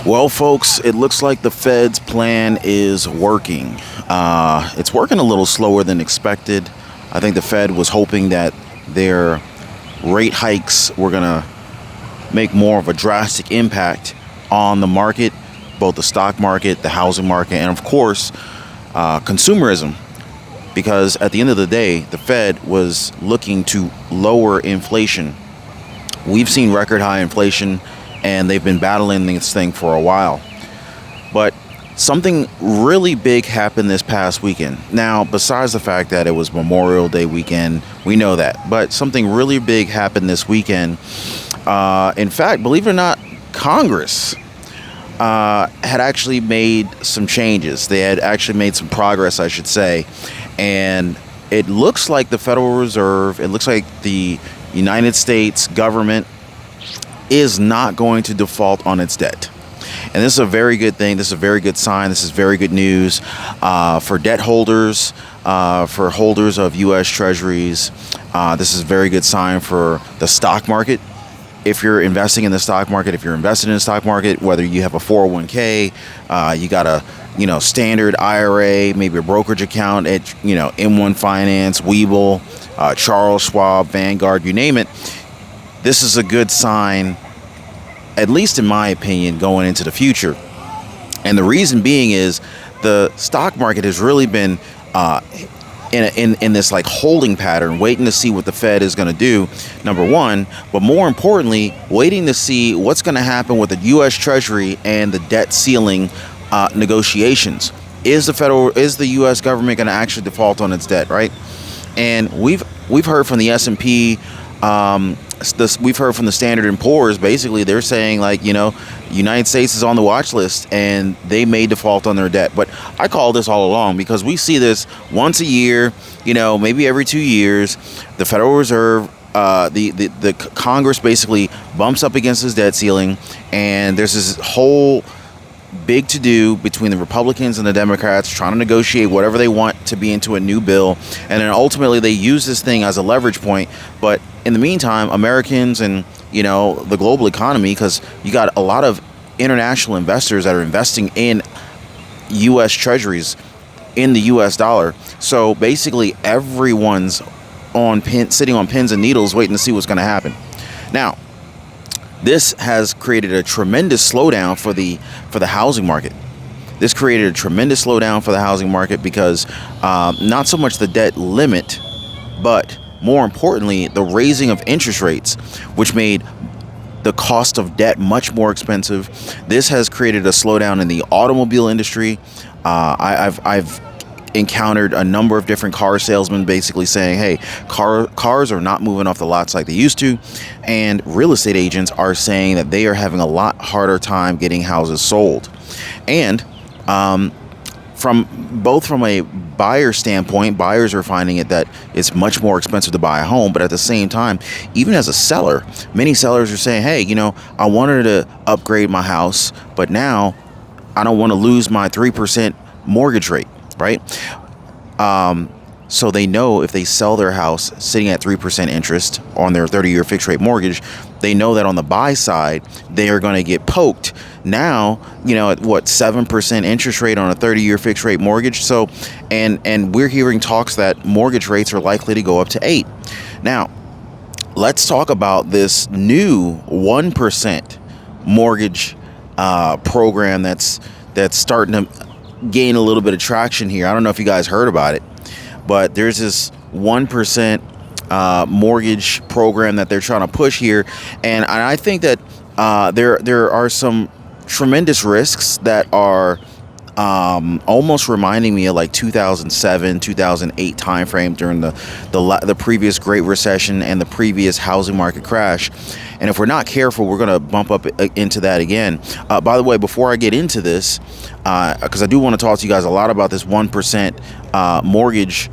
Well, folks, it looks like the Fed's plan is working. It's working a little slower than expected. I think the Fed was hoping that their rate hikes were going to make more of a drastic impact on the market, both the stock market, the housing market, and of course, consumerism. Because at the end of the day, the Fed was looking to lower inflation. We've seen record high inflation, and they've been battling this thing for a while. But something really big happened this past weekend. Now, besides the fact that it was Memorial Day weekend, we know that. But something really big happened this weekend. In fact, believe it or not, Congress had actually made some changes. They had actually made some progress, I should say. And it looks like the Federal Reserve, it looks like the United States government is not going to default on its debt. And this is a very good thing. This is a very good sign. This is very good news for debt holders, for holders of U.S. Treasuries. This is a very good sign for the stock market. If you're investing in the stock market, if you're invested in the stock market, whether you have a 401k, you got a standard IRA, maybe a brokerage account at M1 Finance, Webull, Charles Schwab, Vanguard, you name it. This is a good sign, at least in my opinion, going into the future. And the reason being is the stock market has really been in this like holding pattern, waiting to see what the Fed is going to do, number one, but more importantly, waiting to see what's going to happen with the U.S. Treasury and the debt ceiling negotiations. Is the U.S. government going to actually default on its debt, right? And we've heard from the S&P. We've heard from the Standard & Poor's. Basically, they're saying United States is on the watch list and they may default on their debt. But I call this all along because we see this once a year, maybe every 2 years. The Federal Reserve, the Congress basically bumps up against this debt ceiling, and there's this whole big to do between the Republicans and the Democrats trying to negotiate whatever they want to be into a new bill, and then ultimately they use this thing as a leverage point. But in the meantime, Americans and the global economy, because you got a lot of international investors that are investing in U.S. Treasuries in the U.S. dollar. So basically everyone's sitting on pins and needles waiting to see what's going to happen. Now, this has created a tremendous slowdown for the housing market. This created a tremendous slowdown for the housing market because not so much the debt limit, but more importantly, the raising of interest rates, which made the cost of debt much more expensive. This has created a slowdown in the automobile industry. I've encountered a number of different car salesmen basically saying, hey, cars are not moving off the lots like they used to. And real estate agents are saying that they are having a lot harder time getting houses sold. And from a buyer standpoint, buyers are finding it that it's much more expensive to buy a home. But at the same time, even as a seller, many sellers are saying, hey, I wanted to upgrade my house, but now I don't want to lose my 3% mortgage rate. Right? So they know if they sell their house sitting at 3% interest on their 30-year fixed rate mortgage, they know that on the buy side, they are going to get poked. Now, at 7% interest rate on a 30-year fixed rate mortgage. So, and we're hearing talks that mortgage rates are likely to go up to 8%. Now, let's talk about this new 1% mortgage program that's starting to gain a little bit of traction here. I don't know if you guys heard about it, but there's this 1% mortgage program that they're trying to push here, and I think that there are some tremendous risks that are almost reminding me of like 2007, 2008 timeframe during the previous Great Recession and the previous housing market crash. And if we're not careful, we're going to bump up into that again. By the way, before I get into this, because I do want to talk to you guys a lot about this 1% mortgage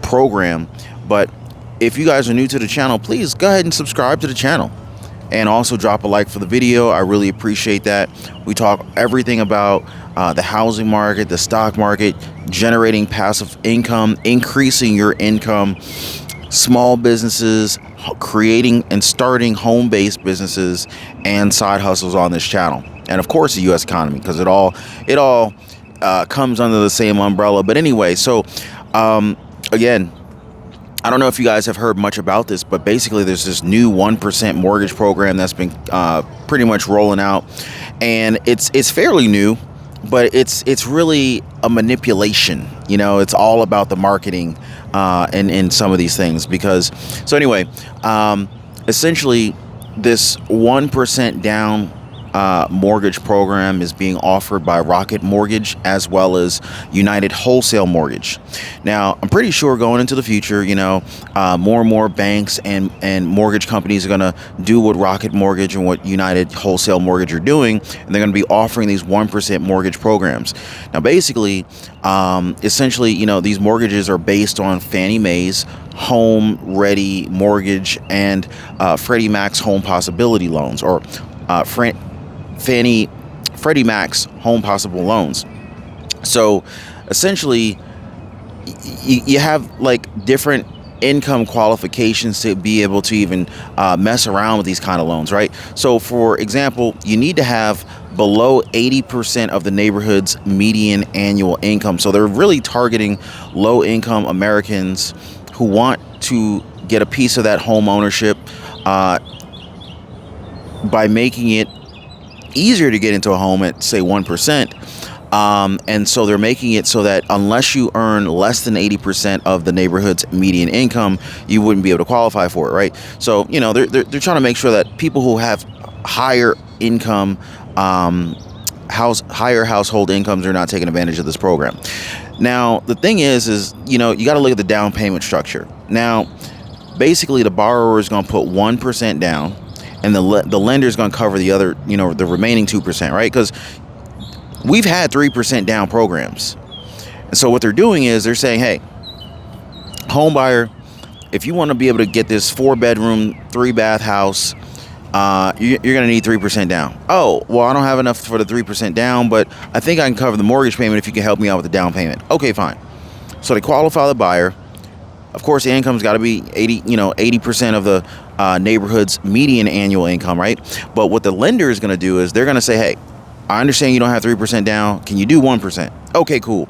program. But if you guys are new to the channel, please go ahead and subscribe to the channel. And also drop a like for the video. I really appreciate that. We talk everything about the housing market, the stock market, generating passive income, increasing your income, small businesses, creating and starting home-based businesses and side hustles on this channel, and of course the U.S. economy, because it all comes under the same umbrella. But anyway, so again, I don't know if you guys have heard much about this, but basically there's this new 1% mortgage program that's been pretty much rolling out, and it's fairly new, but it's really a manipulation. It's all about the marketing in some of these things, because so anyway, essentially this 1% down mortgage program is being offered by Rocket Mortgage as well as United Wholesale Mortgage. Now, I'm pretty sure going into the future, more and more banks and mortgage companies are going to do what Rocket Mortgage and what United Wholesale Mortgage are doing, and they're going to be offering these 1% mortgage programs. Now, basically, essentially, these mortgages are based on Fannie Mae's Home Ready Mortgage and Freddie Mac's Home Possibility Loans, or Freddie Mac's Home Possible Loans. So essentially, you have like different income qualifications to be able to even mess around with these kind of loans, right? So for example, you need to have below 80% of the neighborhood's median annual income. So they're really targeting low income Americans who want to get a piece of that home ownership by making it easier to get into a home at, say, 1%. And so they're making it so that unless you earn less than 80% of the neighborhood's median income, you wouldn't be able to qualify for it, right? So, they're trying to make sure that people who have higher income, higher household incomes are not taking advantage of this program. Now, the thing is, you got to look at the down payment structure. Now, basically, the borrower is going to put 1% down, and the lender is going to cover the other, the remaining 2%, right? Because we've had 3% down programs. And so what they're doing is they're saying, hey, home buyer, if you want to be able to get this 4-bedroom, 3-bath house, you're going to need 3% down. Oh, well, I don't have enough for the 3% down, but I think I can cover the mortgage payment if you can help me out with the down payment. Okay, fine. So they qualify the buyer. Of course, the income's got to be 80% of the neighborhood's median annual income, right? But what the lender is going to do is they're going to say, hey, I understand you don't have 3% down. Can you do 1%? Okay, cool.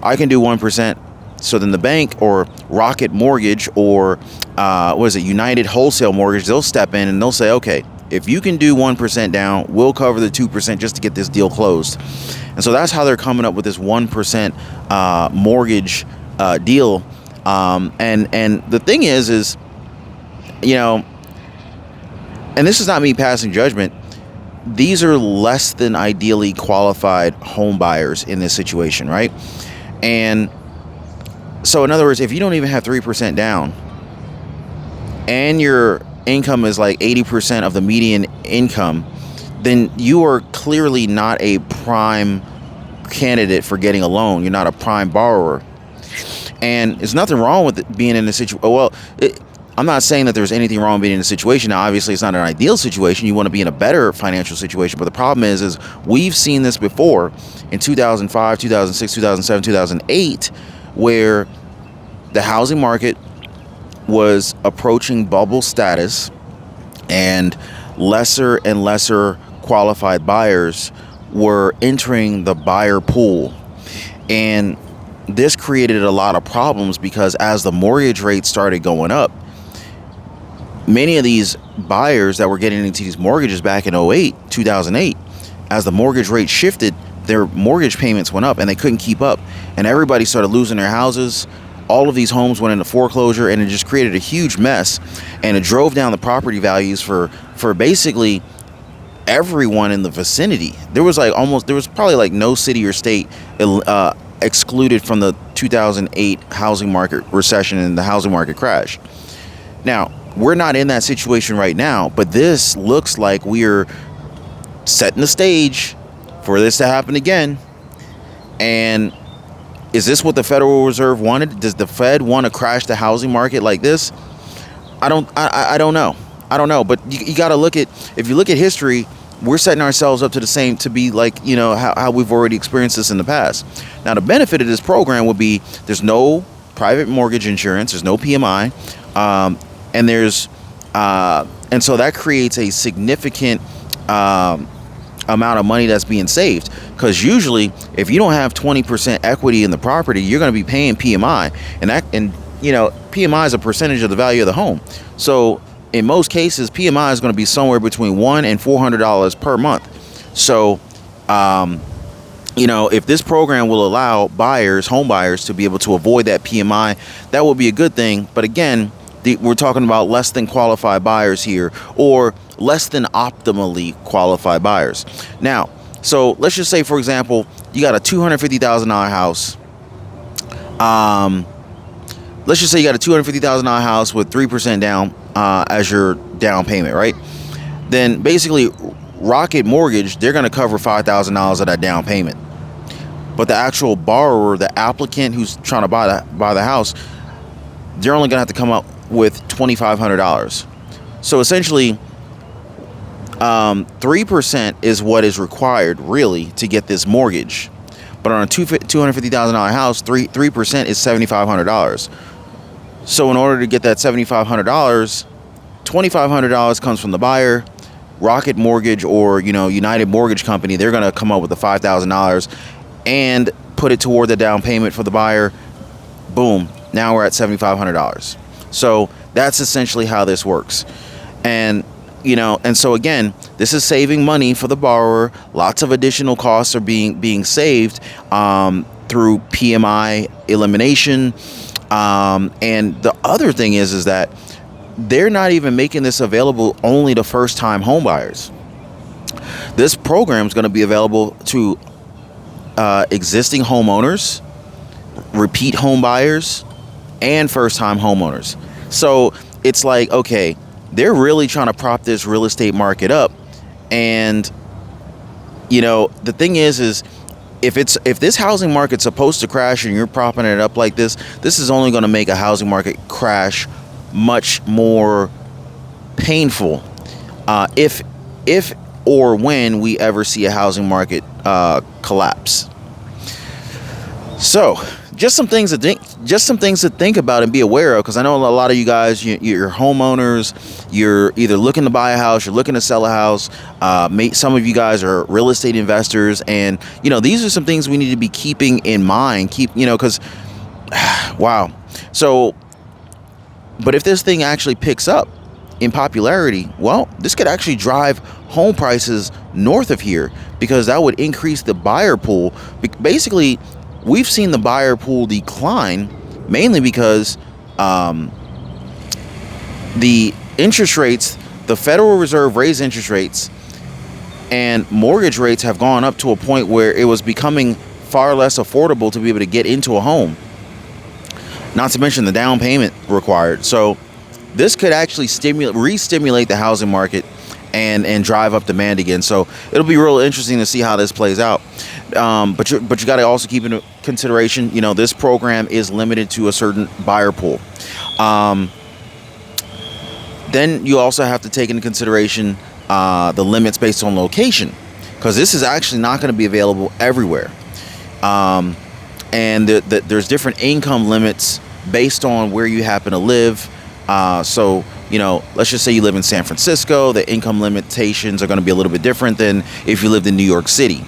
I can do 1%. So then the bank or Rocket Mortgage or United Wholesale Mortgage, they'll step in and they'll say, okay, if you can do 1% down, we'll cover the 2% just to get this deal closed. And so that's how they're coming up with this 1% mortgage deal. And the thing is, and this is not me passing judgment, these are less than ideally qualified home buyers in this situation, right? And so in other words, if you don't even have 3% down and your income is like 80% of the median income, then you are clearly not a prime candidate for getting a loan. You're not a prime borrower. And there's nothing wrong with it being in a situation. Well, I'm not saying that there's anything wrong with being in a situation. Now, obviously, it's not an ideal situation. You want to be in a better financial situation. But the problem is we've seen this before in 2005, 2006, 2007, 2008, where the housing market was approaching bubble status and lesser and lesser qualified buyers were entering the buyer pool. And this created a lot of problems because as the mortgage rates started going up, many of these buyers that were getting into these mortgages back in 2008, as the mortgage rate shifted, their mortgage payments went up and they couldn't keep up. And everybody started losing their houses. All of these homes went into foreclosure, and it just created a huge mess. And it drove down the property values for basically everyone in the vicinity. There was probably like no city or state excluded from the 2008 housing market recession and the housing market crash. Now, we're not in that situation right now, but this looks like we're setting the stage for this to happen again. And is this what the Federal Reserve wanted? Does the Fed want to crash the housing market like this? I don't know. But you got to look at, if you look at history, we're setting ourselves up to be like, how we've already experienced this in the past. Now, the benefit of this program would be there's no private mortgage insurance. There's no PMI, and there's and so that creates a significant amount of money that's being saved, because usually if you don't have 20% equity in the property, you're going to be paying PMI, and PMI is a percentage of the value of the home. So in most cases, PMI is going to be somewhere between $100 and $400 per month. So if this program will allow home buyers to be able to avoid that PMI, that will be a good thing. But again, we're talking about less than qualified buyers here, or less than optimally qualified buyers. Now, so let's just say, for example, you got a $250,000 house. Let's just say you got a $250,000 house with 3% down as your down payment, right? Then basically, Rocket Mortgage, they're going to cover $5,000 of that down payment. But the actual borrower, the applicant who's trying to buy the house, they're only going to have to come up with $2,500. So essentially, 3% is what is required really to get this mortgage. But on a $250,000 house, 3% is $7,500. So in order to get that $7,500, $2,500 comes from the buyer. Rocket Mortgage or United Mortgage Company, they're going to come up with the $5,000 and put it toward the down payment for the buyer. Boom, now we're at $7,500. So that's essentially how this works. And so again, this is saving money for the borrower. Lots of additional costs are being saved through PMI elimination. And the other thing is that they're not even making this available only to first-time home buyers. This program is going to be available to existing homeowners, repeat home buyers, and first-time homeowners. So it's like, okay, they're really trying to prop this real estate market up. And the thing is if this housing market's supposed to crash and you're propping it up like this is only going to make a housing market crash much more painful if or when we ever see a housing market collapse. So just some things to think about and be aware of, because I know a lot of you guys, you're homeowners, you're either looking to buy a house, you're looking to sell a house. Some of you guys are real estate investors, and these are some things we need to be keeping in mind. Because wow. So, but if this thing actually picks up in popularity, well, this could actually drive home prices north of here, because that would increase the buyer pool. Basically, we've seen the buyer pool decline mainly because the interest rates, the Federal Reserve raised interest rates, and mortgage rates have gone up to a point where it was becoming far less affordable to be able to get into a home. Not to mention the down payment required. So this could actually re-stimulate the housing market and drive up demand again. So it'll be real interesting to see how this plays out. But you got to also keep in consideration, this program is limited to a certain buyer pool. Then you also have to take into consideration the limits based on location, because this is actually not going to be available everywhere. And there's different income limits based on where you happen to live. So let's just say you live in San Francisco, the income limitations are going to be a little bit different than if you lived in New York City.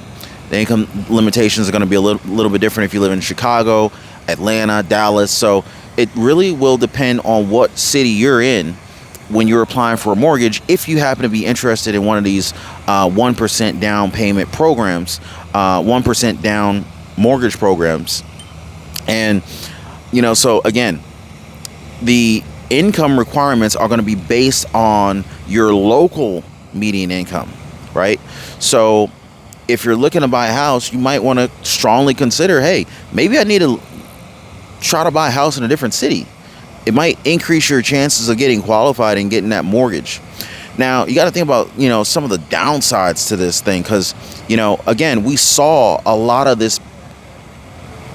The income limitations are going to be a little bit different if you live in Chicago, Atlanta, Dallas. So it really will depend on what city you're in when you're applying for a mortgage, if you happen to be interested in one of these 1% down payment programs, 1% down mortgage programs. And, so again, the income requirements are going to be based on your local median income, right? So if you're looking to buy a house, you might want to strongly consider, hey, maybe I need to try to buy a house in a different city. It might increase your chances of getting qualified and getting that mortgage. Now, you got to think about, some of the downsides to this thing, because, again, we saw a lot of this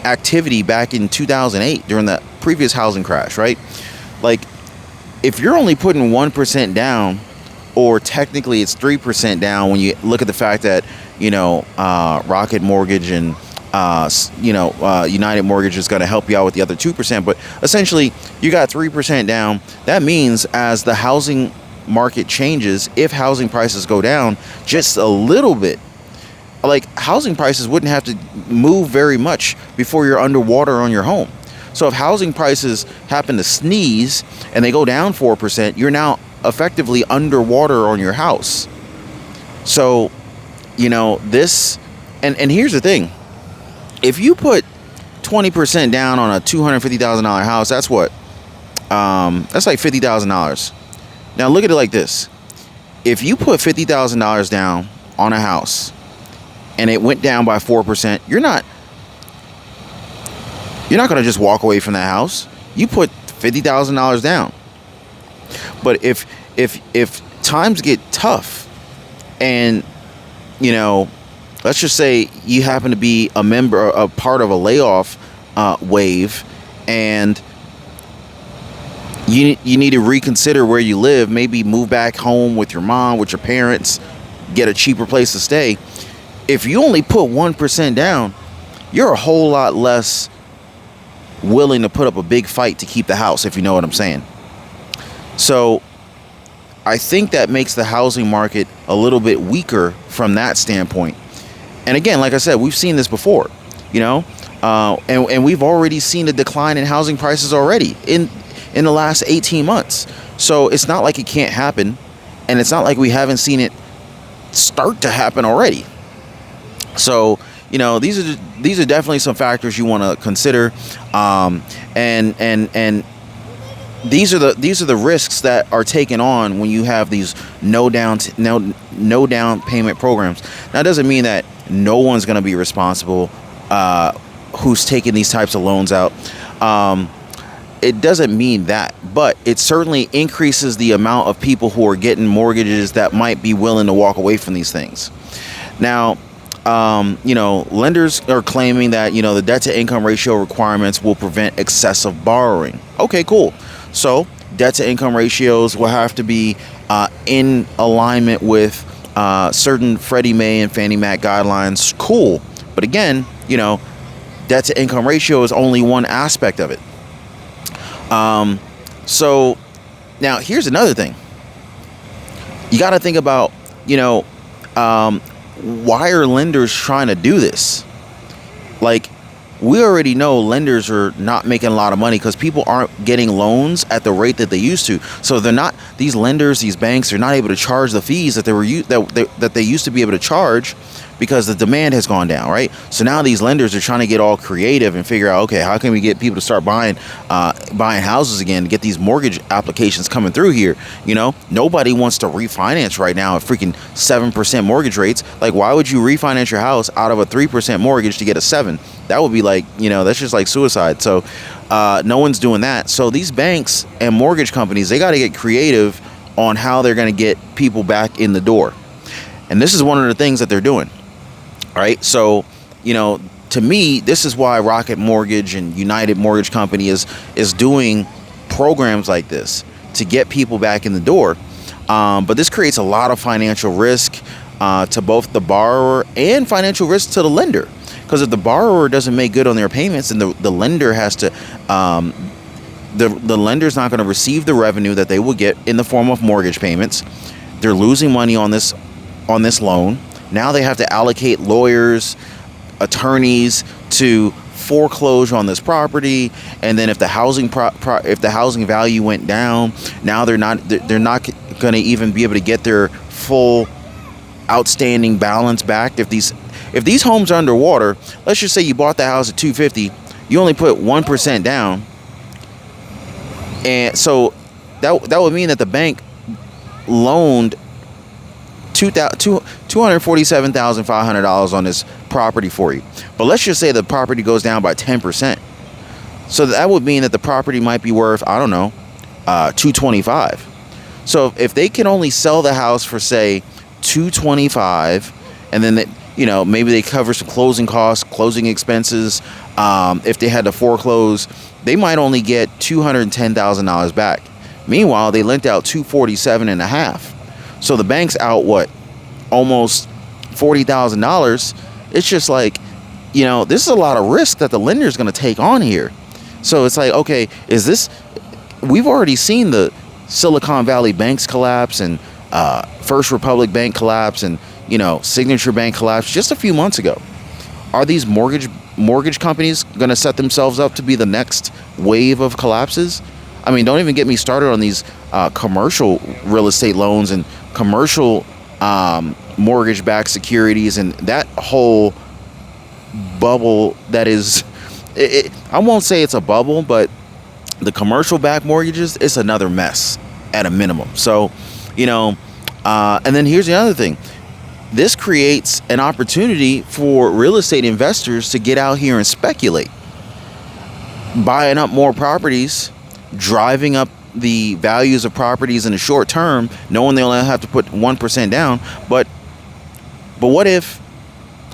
activity back in 2008 during the previous housing crash, right? Like, if you're only putting 1% down, or technically it's 3% down when you look at the fact that, Rocket Mortgage and United Mortgage is going to help you out with the other 2%. But essentially, you got 3% down. That means as the housing market changes, if housing prices go down just a little bit, like housing prices wouldn't have to move very much before you're underwater on your home. So if housing prices happen to sneeze and they go down 4%, you're now effectively underwater on your house. So, this, and here's the thing. If you put 20% down on a $250,000 house, that's what? That's like $50,000. Now look at it like this. If you put $50,000 down on a house and it went down by 4%, you're not going to just walk away from that house. You put $50,000 down. But if times get tough and, let's just say you happen to be a part of a layoff wave, and you need to reconsider where you live, maybe move back home with your mom, with your parents, get a cheaper place to stay. If you only put 1% down, you're a whole lot less willing to put up a big fight to keep the house, if you know what I'm saying. So I think that makes the housing market a little bit weaker from that standpoint. And again, like I said, we've seen this before, and we've already seen a decline in housing prices already in the last 18 months. So it's not like it can't happen, and it's not like we haven't seen it start to happen already. So, these are definitely some factors you want to consider, and these are the risks that are taken on when you have these no down payment programs. Now, it doesn't mean that no one's going to be responsible who's taking these types of loans out. It doesn't mean that, but it certainly increases the amount of people who are getting mortgages that might be willing to walk away from these things. Now, lenders are claiming that, the debt to income ratio requirements will prevent excessive borrowing. Okay, cool. So debt to income ratios will have to be in alignment with certain Freddie Mae and Fannie Mae guidelines. Cool. But again, debt to income ratio is only one aspect of it. So now here's another thing. You got to think about, why are lenders trying to do this? Like, we already know lenders are not making a lot of money because people aren't getting loans at the rate that they used to. So these lenders, these banks are not able to charge the fees that they used to be able to charge because the demand has gone down, right? So now these lenders are trying to get all creative and figure out, okay, how can we get people to start buying houses again, get these mortgage applications coming through here? Nobody wants to refinance right now at freaking 7% mortgage rates. Like, why would you refinance your house out of a 3% mortgage to get a 7? That would be like, that's just like suicide. So no one's doing that. So these banks and mortgage companies, they got to get creative on how they're going to get people back in the door. And this is one of the things that they're doing. Right. So, to me, this is why Rocket Mortgage and United Mortgage Company is doing programs like this to get people back in the door. But this creates a lot of financial risk to both the borrower and financial risk to the lender. Because if the borrower doesn't make good on their payments, then the lender has to, the lender's not going to receive the revenue that they will get in the form of mortgage payments. They're losing money on this loan. Now they have to allocate lawyers, attorneys to foreclose on this property, and then if the housing if the housing value went down, now they're not going to even be able to get their full outstanding balance back. If these homes are underwater, let's just say you bought the house at $250, you only put 1% down, and so that would mean that the bank loaned $247,500 on this property for you. But let's just say the property goes down by 10%. So that would mean that the property might be worth, I don't know, $225,000. So if they can only sell the house for, say, $225,000, and then maybe they cover some closing costs, closing expenses. If they had to foreclose, they might only get $210,000 back. Meanwhile, they lent out $247,500. So the bank's out what? Almost $40,000. It's just like, this is a lot of risk that the lender is going to take on here. So it's like, okay, we've already seen the Silicon Valley banks collapse, and First Republic Bank collapse, and Signature Bank collapse just a few months ago. Are these mortgage companies going to set themselves up to be the next wave of collapses? I mean, don't even get me started on these commercial real estate loans and commercial mortgage-backed securities and that whole bubble that is, I won't say it's a bubble, but the commercial-backed mortgages, it's another mess at a minimum. So, and then here's the other thing. This creates an opportunity for real estate investors to get out here and speculate, buying up more properties, driving up the values of properties in the short term, knowing they only have to put 1% down. But what if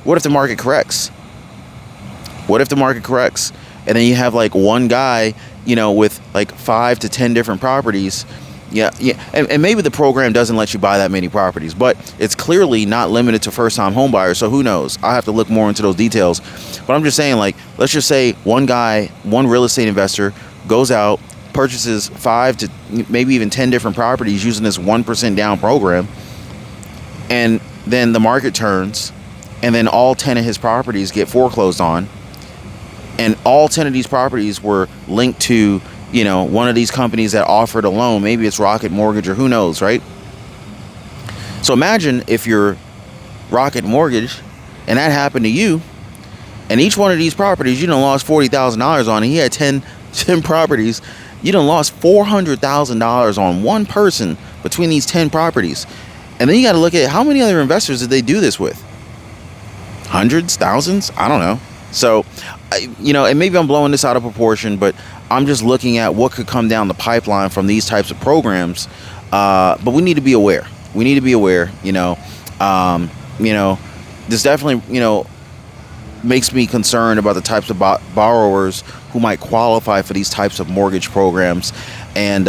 the market corrects? What if the market corrects and then you have like one guy, with like 5 to 10 different properties? Yeah. And maybe the program doesn't let you buy that many properties, but it's clearly not limited to first-time home buyers. So who knows? I have to look more into those details. But I'm just saying, like, let's just say one real estate investor goes out, purchases 5 to maybe even 10 different properties using this 1% down program, and then the market turns, and then all 10 of his properties get foreclosed on, and all 10 of these properties were linked to one of these companies that offered a loan. Maybe it's Rocket Mortgage or who knows, right? So imagine if you're Rocket Mortgage and that happened to you, and each one of these properties you done lost $40,000 on, and he had 10 properties. You done lost $400,000 on one person between these 10 properties. And then you got to look at how many other investors did they do this with? Hundreds, thousands? I don't know. So, and maybe I'm blowing this out of proportion, but I'm just looking at what could come down the pipeline from these types of programs. But we need to be aware. We need to be aware. This definitely, makes me concerned about the types of borrowers who might qualify for these types of mortgage programs. And,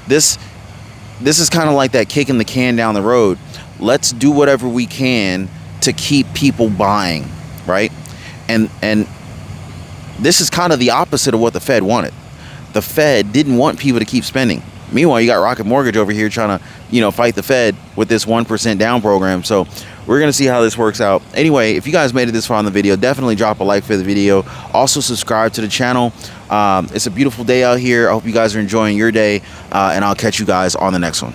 this is kind of like that kicking the can down the road. Let's do whatever we can to keep people buying, right? And this is kind of the opposite of what the Fed wanted. The Fed didn't want people to keep spending. Meanwhile, you got Rocket Mortgage over here trying to, fight the Fed with this 1% down program. So we're going to see how this works out. Anyway, if you guys made it this far in the video, definitely drop a like for the video. Also subscribe to the channel. It's a beautiful day out here. I hope you guys are enjoying your day, and I'll catch you guys on the next one.